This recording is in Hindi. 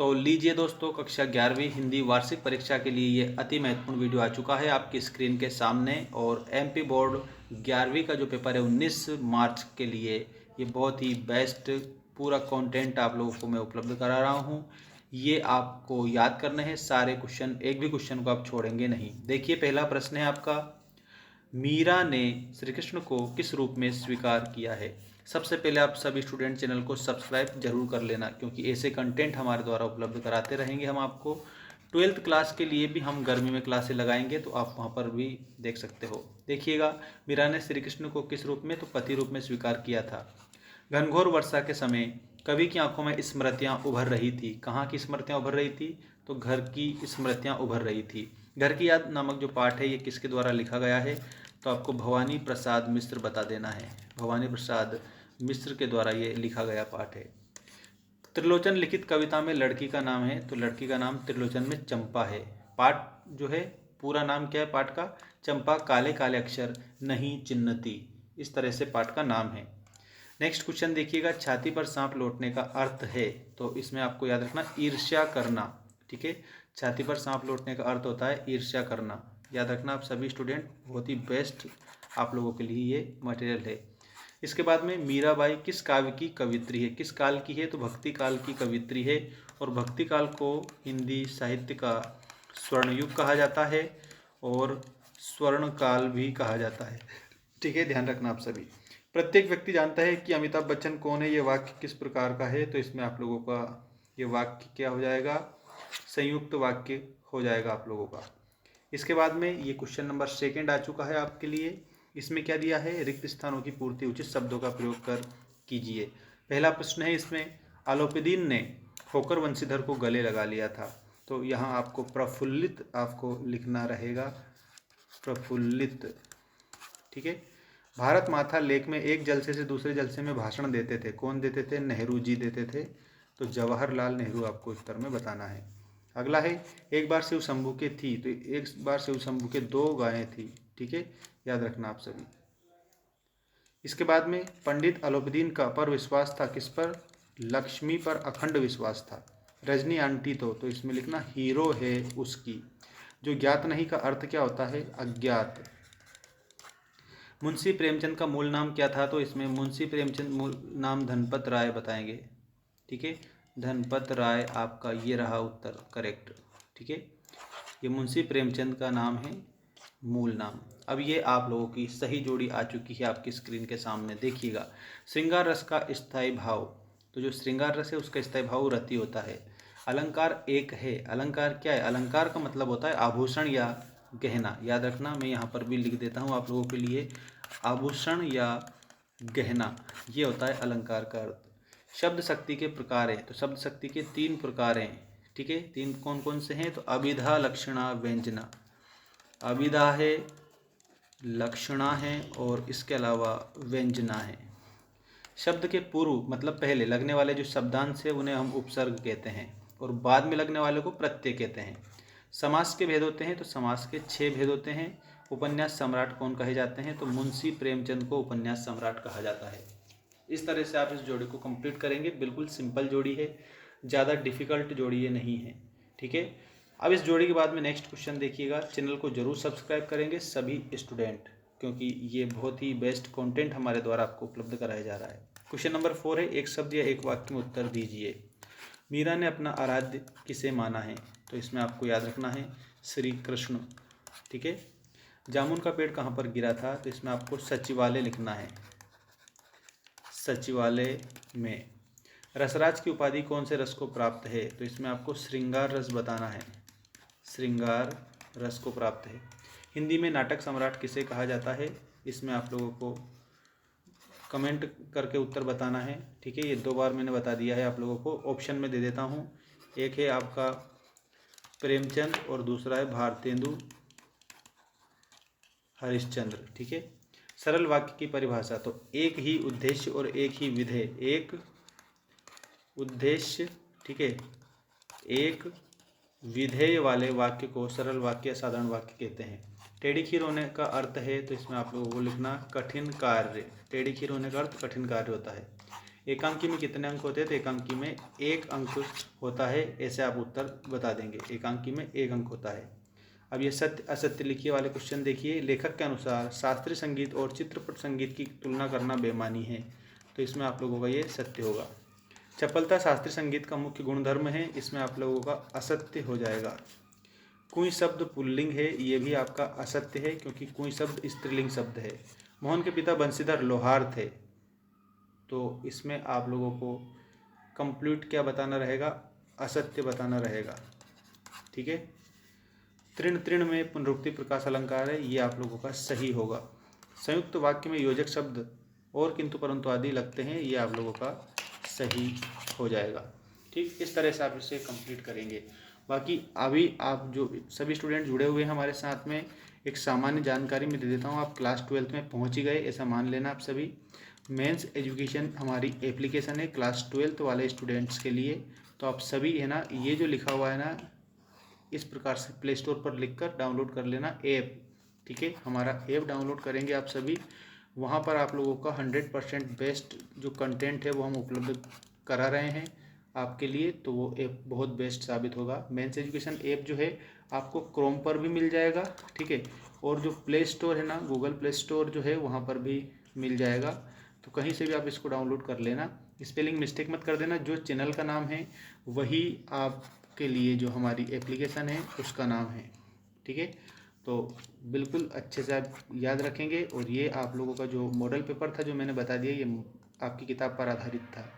तो लीजिए दोस्तों, कक्षा 11वीं हिंदी वार्षिक परीक्षा के लिए ये अति महत्वपूर्ण वीडियो आ चुका है आपकी स्क्रीन के सामने। और एमपी बोर्ड 11वीं का जो पेपर है 19 मार्च के लिए ये बहुत ही बेस्ट पूरा कंटेंट आप लोगों को मैं उपलब्ध करा रहा हूँ। ये आपको याद करने हैं सारे क्वेश्चन, एक भी क्वेश्चन को आप छोड़ेंगे नहीं। देखिए, पहला प्रश्न है आपका, मीरा ने श्री कृष्ण को किस रूप में स्वीकार किया है। सबसे पहले आप सभी स्टूडेंट चैनल को सब्सक्राइब जरूर कर लेना, क्योंकि ऐसे कंटेंट हमारे द्वारा उपलब्ध कराते रहेंगे हम आपको। 12th क्लास के लिए भी हम गर्मी में क्लासें लगाएंगे, तो आप वहाँ पर भी देख सकते हो। देखिएगा, मीरा ने श्री कृष्ण को किस रूप में, तो पति रूप में स्वीकार किया था। घनघोर वर्षा के समय कवि की आंखों में स्मृतियां उभर रही थी। कहाँ की स्मृतियां उभर रही थी, तो घर की स्मृतियां उभर रही थी। घर की याद नामक जो पाठ है ये किसके द्वारा लिखा गया है, तो आपको भवानी प्रसाद मिश्र बता देना है। भवानी प्रसाद मिश्र के द्वारा ये लिखा गया पाठ है। त्रिलोचन लिखित कविता में लड़की का नाम है, तो लड़की का नाम त्रिलोचन में चंपा है। पाठ जो है पूरा नाम क्या है पाठ का, चंपा काले काले अक्षर नहीं चिन्हती, इस तरह से पाठ का नाम है। नेक्स्ट क्वेश्चन देखिएगा, छाती पर सांप लौटने का अर्थ है, तो इसमें आपको याद रखना ईर्ष्या करना। ठीक है, छाती पर सांप लौटने का अर्थ होता है ईर्ष्या करना। याद रखना आप सभी स्टूडेंट, बहुत ही बेस्ट आप लोगों के लिए ये मटेरियल है। इसके बाद में मीराबाई किस काव्य की कवित्री है, किस काल की है, तो भक्ति काल की कवित्री है। और भक्ति काल को हिंदी साहित्य का स्वर्ण युग कहा जाता है और स्वर्ण काल भी कहा जाता है। ठीक है, ध्यान रखना आप सभी। प्रत्येक व्यक्ति जानता है कि अमिताभ बच्चन कौन है, ये वाक्य किस प्रकार का है, तो इसमें आप लोगों का ये वाक्य क्या हो जाएगा, संयुक्त वाक्य हो जाएगा आप लोगों का। इसके बाद में ये क्वेश्चन नंबर 2 आ चुका है आपके लिए। इसमें क्या दिया है, रिक्त स्थानों की पूर्ति उचित शब्दों का प्रयोग कर कीजिए। पहला प्रश्न है इसमें, आलोपीदीन ने होकर वंशीधर को गले लगा लिया था, तो यहाँ आपको प्रफुल्लित आपको लिखना रहेगा, प्रफुल्लित। ठीक है। भारत माथा लेख में एक जलसे से दूसरे जलसे में भाषण देते थे, कौन देते थे, नेहरू जी देते थे, तो जवाहरलाल नेहरू आपको उत्तर में बताना है। अगला है, एक बार शिव शंभू के थी, तो एक बार शिव शंभू के 2 गायें थी। ठीक है, याद रखना आप सभी। इसके बाद में पंडित अलोपीदीन का पर विश्वास था, किस पर, लक्ष्मी पर अखंड विश्वास था। रजनी आंटी तो इसमें लिखना हीरो है उसकी। जो ज्ञात नहीं का अर्थ क्या होता है, अज्ञात। मुंशी प्रेमचंद का मूल नाम क्या था, तो इसमें मुंशी प्रेमचंद मूल नाम धनपत राय बताएंगे। ठीक है, धनपत राय आपका ये रहा उत्तर करेक्ट। ठीक है, ये मुंशी प्रेमचंद का नाम है मूल नाम। अब ये आप लोगों की सही जोड़ी आ चुकी है आपकी स्क्रीन के सामने। देखिएगा, श्रृंगार रस का स्थायी भाव, तो जो श्रृंगार रस है उसका स्थायी भाव रति होता है। अलंकार एक है, अलंकार क्या है, अलंकार का मतलब होता है आभूषण या गहना। याद रखना, मैं यहाँ पर भी लिख देता हूँ आप लोगों के लिए, आभूषण या गहना, ये होता है अलंकार का अर्थ। शब्द शक्ति के प्रकार है, तो शब्द शक्ति के 3 प्रकार हैं। ठीक है, 3 कौन कौन से हैं, तो अभिधा, लक्षणा, व्यंजना। अभिधा है, लक्षणा है और इसके अलावा व्यंजना है। शब्द के पूर्व मतलब पहले लगने वाले जो शब्दांश है उन्हें हम उपसर्ग कहते हैं, और बाद में लगने वाले को प्रत्यय कहते हैं। समास के भेद होते हैं, तो समास के 6 भेद होते हैं। उपन्यास सम्राट कौन कहे जाते हैं, तो मुंशी प्रेमचंद को उपन्यास सम्राट कहा जाता है। इस तरह से आप इस जोड़ी को कंप्लीट करेंगे। बिल्कुल सिंपल जोड़ी है, ज़्यादा डिफिकल्ट जोड़ी ये नहीं है। ठीक है, अब इस जोड़ी के बाद में नेक्स्ट क्वेश्चन देखिएगा। चैनल को जरूर सब्सक्राइब करेंगे सभी स्टूडेंट, क्योंकि ये बहुत ही बेस्ट कंटेंट हमारे द्वारा आपको उपलब्ध कराया जा रहा है। क्वेश्चन नंबर 4 है, एक शब्द या एक वाक्य में उत्तर दीजिए। मीरा ने अपना आराध्य किसे माना है, तो इसमें आपको याद रखना है श्री कृष्ण। ठीक है, जामुन का पेड़ कहाँ पर गिरा था, तो इसमें आपको सचिवालय लिखना है, सचिवालय में। रसराज की उपाधि कौन से रस को प्राप्त है, तो इसमें आपको श्रृंगार रस बताना है, श्रृंगार रस को प्राप्त है। हिंदी में नाटक सम्राट किसे कहा जाता है, इसमें आप लोगों को कमेंट करके उत्तर बताना है। ठीक है, ये 2 बार मैंने बता दिया है आप लोगों को, ऑप्शन में दे देता हूँ। एक है आपका प्रेमचंद और दूसरा है भारतेंदु हरिश्चंद्र। ठीक है, सरल वाक्य की परिभाषा, तो एक ही उद्देश्य और एक ही विधेय, एक उद्देश्य, ठीक है, एक विधेय वाले वाक्य को सरल वाक्य या साधारण वाक्य कहते हैं। टेढ़ी खीर होने का अर्थ है, तो इसमें आप लोगों को लिखना कठिन कार्य। टेढ़ी खीर होने का अर्थ कठिन कार्य होता है। एकांकी में कितने अंक होते हैं? तो एकांकी में 1 अंक होता है, ऐसे आप उत्तर बता देंगे। एकांकी में 1 अंक होता है। अब ये सत्य असत्य लिखिए वाले क्वेश्चन देखिए। लेखक के अनुसार शास्त्रीय संगीत और चित्रपट संगीत की तुलना करना बेईमानी है, तो इसमें आप लोगों का ये सत्य होगा। चपलता शास्त्रीय संगीत का मुख्य गुणधर्म है, इसमें आप लोगों का असत्य हो जाएगा। कुई शब्द पुल्लिंग है, ये भी आपका असत्य है क्योंकि कुई शब्द स्त्रीलिंग शब्द है। मोहन के पिता बंशीधर लोहार थे, तो इसमें आप लोगों को कंप्लीट क्या बताना रहेगा? असत्य बताना रहेगा। ठीक है। तृण तृण में पुनरुक्ति प्रकाश अलंकार है, ये आप लोगों का सही होगा। संयुक्त वाक्य में योजक शब्द और किंतु परंतु आदि लगते हैं, ये आप लोगों का सही हो जाएगा। ठीक, इस तरह से आप इसे कंप्लीट करेंगे। बाकी अभी आप जो सभी स्टूडेंट जुड़े हुए हैं हमारे साथ में, एक सामान्य जानकारी मैं दे देता हूँ। आप क्लास 12 में पहुँच ही गए ऐसा मान लेना आप सभी। मेंस एजुकेशन हमारी एप्लीकेशन है क्लास 12 वाले स्टूडेंट्स के लिए, तो आप सभी है ना, ये जो लिखा हुआ है ना, इस प्रकार से प्ले स्टोर पर लिखकर डाउनलोड कर लेना ऐप। ठीक है, हमारा ऐप डाउनलोड करेंगे आप सभी, वहाँ पर आप लोगों का 100% बेस्ट जो कंटेंट है वो हम उपलब्ध करा रहे हैं आपके लिए, तो वो ऐप बहुत बेस्ट साबित होगा। मेंस एजुकेशन ऐप जो है आपको क्रोम पर भी मिल जाएगा। ठीक है, और जो प्ले स्टोर है ना, गूगल प्ले स्टोर जो है वहाँ पर भी मिल जाएगा, तो कहीं से भी आप इसको डाउनलोड कर लेना। स्पेलिंग मिस्टेक मत कर देना, जो चैनल का नाम है वही आपके लिए जो हमारी एप्लीकेशन है उसका नाम है। ठीक है, तो बिल्कुल अच्छे से आप याद रखेंगे। और ये आप लोगों का जो मॉडल पेपर था जो मैंने बता दिया, ये आपकी किताब पर आधारित था।